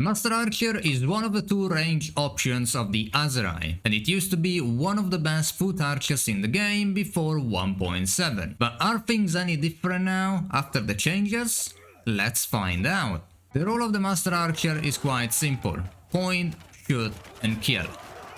The Master Archer is one of the two range options of the Aserai, and it used to be one of the best foot archers in the game before 1.7. But are things any different now, after the changes? Let's find out. The role of the Master Archer is quite simple: point, shoot and kill,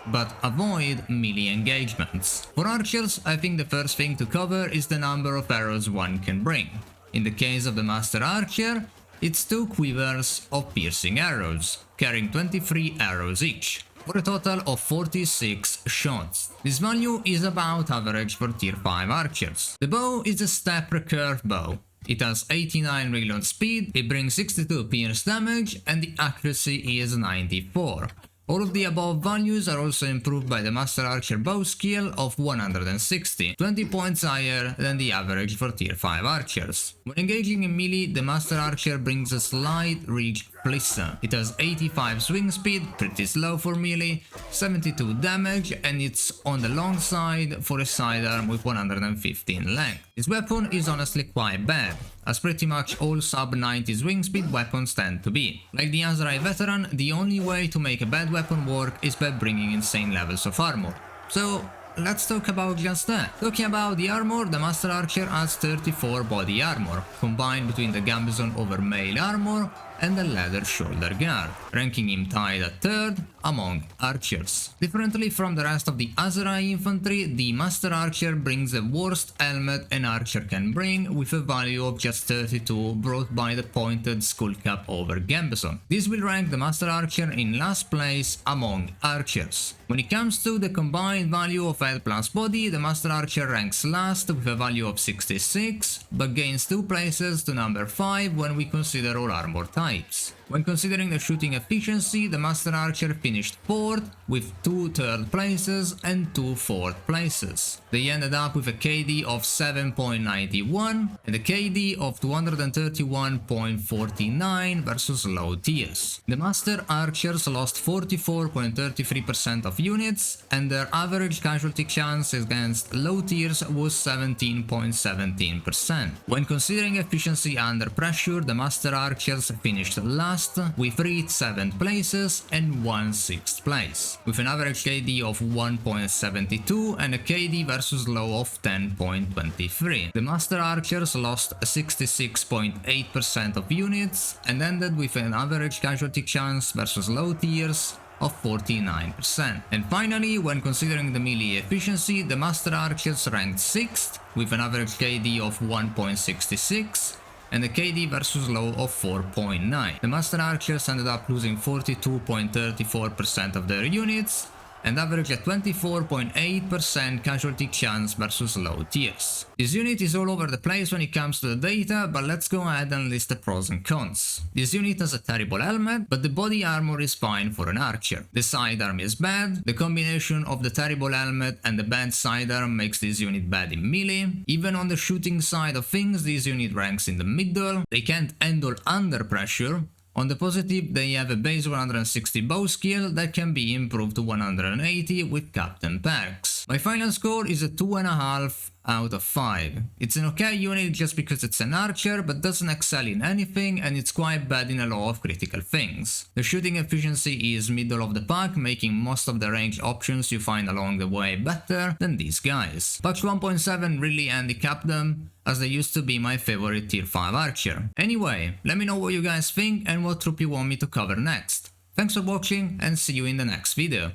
but avoid melee engagements. For archers, I think the first thing to cover is the number of arrows one can bring. In the case of the Master Archer, it's 2 quivers of piercing arrows, carrying 23 arrows each, for a total of 46 shots. This value is about average for tier 5 archers. The bow is a step recurve bow. It has 89 reload speed, it brings 62 pierce damage, and the accuracy is 94. All of the above values are also improved by the Master Archer bow skill of 160, 20 points higher than the average for tier 5 archers. When engaging in melee, the Master Archer brings a slight reach flisser. It has 85 swing speed, pretty slow for melee, 72 damage, and it's on the long side for a sidearm with 115 length. This weapon is honestly quite bad, as pretty much all sub 90 swing speed weapons tend to be. Like the Aserai veteran, the only way to make a bad weapon work is by bringing insane levels of armor. So let's talk about just that. Talking about the armor, the Master Archer has 34 body armor, combined between the gambeson over mail armor and the leather shoulder guard, ranking him tied at 3rd among archers. Differently from the rest of the Aserai infantry, the Master Archer brings the worst helmet an archer can bring, with a value of just 32 brought by the pointed skullcap over gambeson. This will rank the Master Archer in last place among archers. When it comes to the combined value of head plus body, the Master Archer ranks last with a value of 66, but gains 2 places to number 5 when we consider all armor types. When considering the shooting efficiency, the Master Archer finished 4th with 2 3rd places and 2 4th places. They ended up with a KD of 7.91 and a KD of 231.49 versus low tiers. The Master Archers lost 44.33% of units, and their average casualty chance against low tiers was 17.17%. When considering efficiency under pressure, the Master Archers finished last with 3 7th places and 1 6th place, with an average KD of 1.72 and a KD versus low of 10.23. The Master Archers lost 66.8% of units and ended with an average casualty chance versus low tiers of 49%. And finally, when considering the melee efficiency, the Master Archers ranked 6th with an average KD of 1.66 and a KD versus low of 4.9. The Master Archers ended up losing 42.34% of their units and average a 24.8% casualty chance versus low tiers. This unit is all over the place when it comes to the data, but let's go ahead and list the pros and cons. This unit has a terrible helmet, but the body armor is fine for an archer. The sidearm is bad. The combination of the terrible helmet and the bad sidearm makes this unit bad in melee. Even on the shooting side of things, this unit ranks in the middle. They can't handle under pressure. On the positive, they have a base 160 bow skill that can be improved to 180 with captain perks. My final score is a 2.5 out of 5. It's an okay unit just because it's an archer, but doesn't excel in anything, and it's quite bad in a lot of critical things. The shooting efficiency is middle of the pack, making most of the range options you find along the way better than these guys. Patch 1.7 really handicapped them, as they used to be my favorite tier 5 archer. Anyway, let me know what you guys think and what troop you want me to cover next. Thanks for watching and see you in the next video.